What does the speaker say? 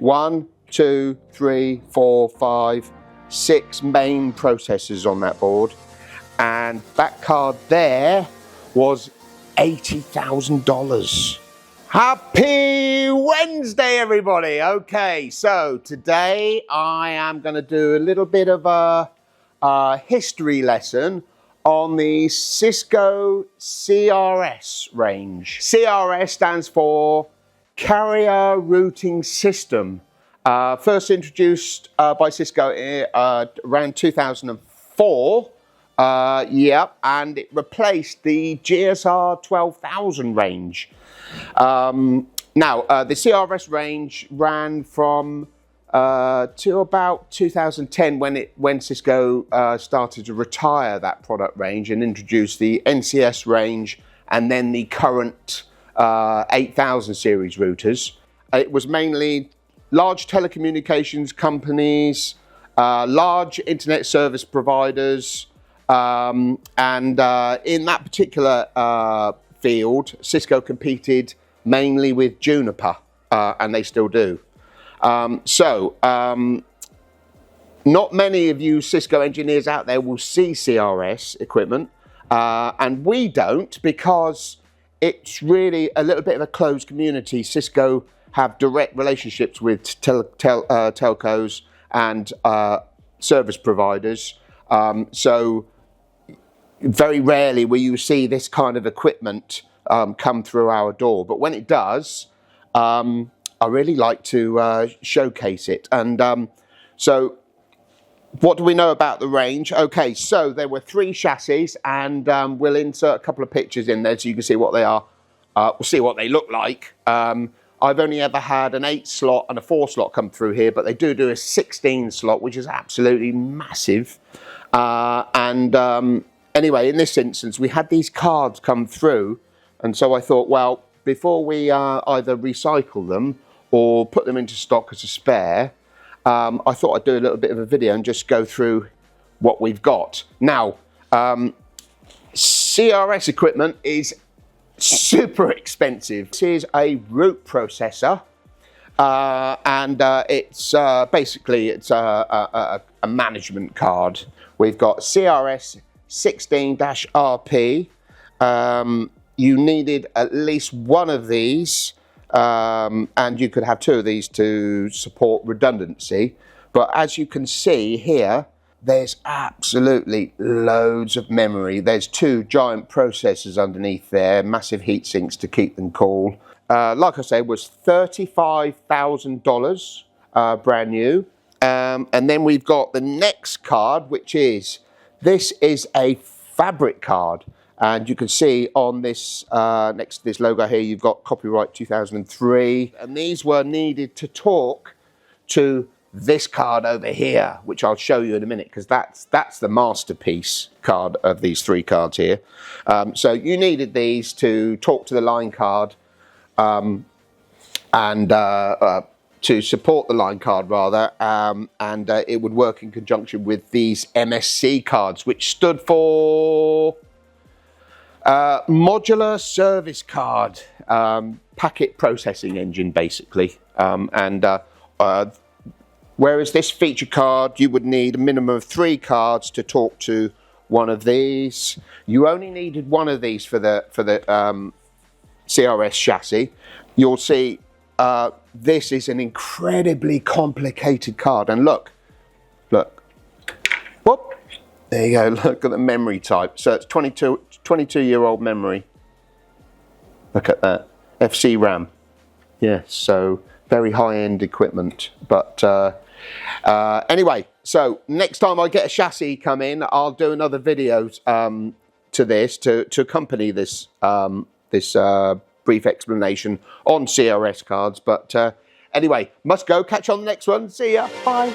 1, 2, 3, 4, 5, 6 main processors on that board, and that card there was $80,000. Happy Wednesday, everybody. Okay, so today I am going to do a little bit of a history lesson on the Cisco CRS range. CRS stands for Carrier Routing System. First introduced by Cisco around 2004. And it replaced the GSR 12,000 range. Now, the CRS range ran from to about 2010 when Cisco started to retire that product range and introduce the NCS range and then the current 8000 series routers. It was mainly large telecommunications companies, large internet service providers, and in that particular field, Cisco competed mainly with Juniper, and they still do. Not many of you Cisco engineers out there will see CRS equipment, and we don't, because it's really a little bit of a closed community. Cisco have direct relationships with telcos and service providers, so very rarely will you see this kind of equipment come through our door. But when it does, I really like to showcase it. And so what do we know about the range? Okay, so there were 3 chassis, and we'll insert a couple of pictures in there so you can see what they are. We'll see what they look like. I've only ever had an 8 slot and a 4 slot come through here, but they do a 16 slot, which is absolutely massive. Anyway, in this instance, we had these cards come through, and so I thought, well, before we either recycle them or put them into stock as a spare, I thought I'd do a little bit of a video and just go through what we've got. Now, CRS equipment is super expensive. This is a root processor, and it's basically a management card. We've got CRS 16-RP. You needed at least one of these, and you could have 2 of these to support redundancy. But as you can see here, there's absolutely loads of memory. There's 2 giant processors underneath there, massive heat sinks to keep them cool. Like I said, was $35,000 brand new. And then we've got the next card, which is, this is a fabric card. And you can see on this, next to this logo here, you've got copyright 2003. And these were needed to talk to this card over here, which I'll show you in a minute, because that's the masterpiece card of these 3 cards here. So you needed these to talk to the line card, to support the line card rather, and it would work in conjunction with these MSC cards, which stood for Modular Service Card, Packet Processing Engine, basically. Whereas this feature card, you would need a minimum of 3 cards to talk to one of these. You only needed one of these for the CRS chassis. You'll see this is an incredibly complicated card. And look, whoop, there you go, look at the memory type. So it's 22-year-old memory. Look at that, FC RAM. Yeah, so very high-end equipment. But anyway, so next time I get a chassis come in, I'll do another video to this to accompany this brief explanation on CRS cards. But anyway, must go. Catch you on the next one. See ya. Bye.